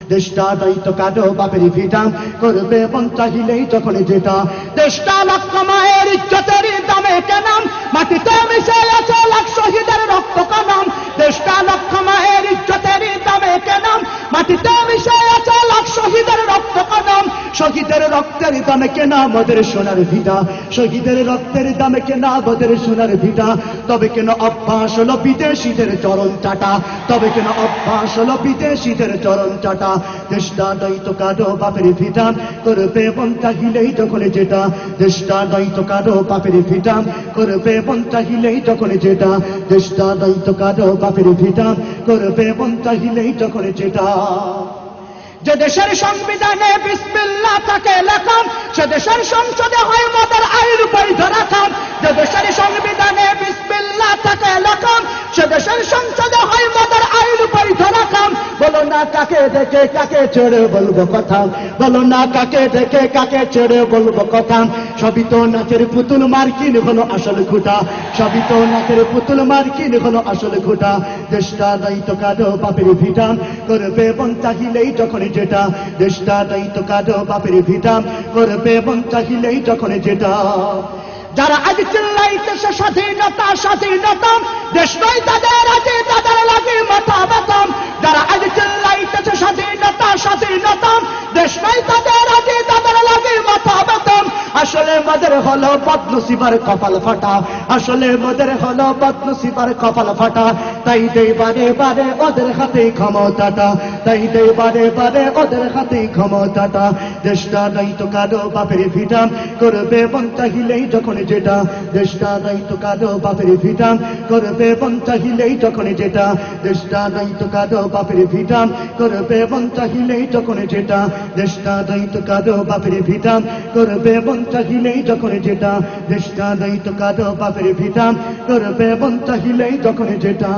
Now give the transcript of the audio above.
দেশটা দায়িত্ব কাটো বাপের ভিটা করবে মন চাহিলেই যখন যেটা দেশটা লক্ষ মায়ের ইজ্জতের দামে কেনাম মাটিতে মিশে আছে লাখ শহীদের রক্ত কানাম দেশটা লক্ষ মায়ের ইজ্জতের দামে কেনাম মাটিতে মিশে আছে লাখ শহীদের রক্ত কানাম শহীদের রক্তের দামে কেনা আমাদের সোনার ভিটা শহীদের রক্তের দামে কেনা আমাদের সোনার ভিটা তবে কেন অভ্যাস হলো বিদেশিদের চরণ চাটা তবে কেন অভ্যাস হলো বিদেশিদের চরণ চাটা দেশটা দায়িত্ব কাটো বাপের ভিটা করবে মন চাহিলেই যখন যেটা দেশটা দায়িত্ব কাটো বাপের ভিটা করবে মন চাহিলেই যখন যেটা দেশটা দায়িত্ব কাটো বাপের ভিটা করবে মন চাহিলেই যখন যেটা যে দেশের সংবিধানে বিসমিল্লাহ তাকে লেখাম সে দেশের সংসদে হয় মদের আইন বৈধ রাখাম যে দেশের সংবিধানে বিসমিল্লাহ তাকে লেখাম সে দেশের সংসদে হয় মদের আইন বৈধ রাখাম বলো না কাকে দেখে কাকে ছেড়ে বলবো কথা বলো না কাকে দেখে কাকে ছেড়ে বলবো কথা সবই তো নাচের পুতুল মার্কিন হলো আসল খুঁটা সবই তো নাচের পুতুল মার্কিন হলো আসল খুঁটা দেশটা দায়িত্ব কাটো বাপের ভিটা করবে মন চাহিলেই যখন যেটা দেশটা দায়িত্ব কাটো বাপের ভিটা করবে মন চাহিলেই যখন যেটা যারা আজ চিল্লাইতেছে স্বাধীনতা স্বাধীনতা দেশ নয় তাদের আছে তাদের লাগে মাথা ব্যথাম যারা আজ চিল্লাইতেছে স্বাধীনতা স্বাধীনতা দেশ নয় তাদের আছে তাদের লাগে মাথা ব্যথাম আসলে মদের হলো বদনসিবার কপাল ফাটা আসলে মদের হলো বদনসিবার কপাল ফাটা তাই দেই বারে বারে ওদের হাতে ক্ষমতাটা তাই দেই বারে বারে ওদের হাতে ক্ষমতাটা দেশটা দায়িত্ব কাটো বাপের ভিটা করবে মন চাহিলেই যখন যেটা দেশটা দায়িত্ব কাটো বাপের ভিটা করবে মন চাহিলেই যখন যেটা দেশটা দায়িত্ব কাটো বাপের ভিটা করবে মন চাহিলেই যখন যেটা দেশটা দায়িত্ব কাটো বাপের ভিটা করবে মন চাহিলেই যখন যেটা দেশটা দায়িত্ব কাটো বাপের ভিটা করবে মন চাহিলেই যখন যেটা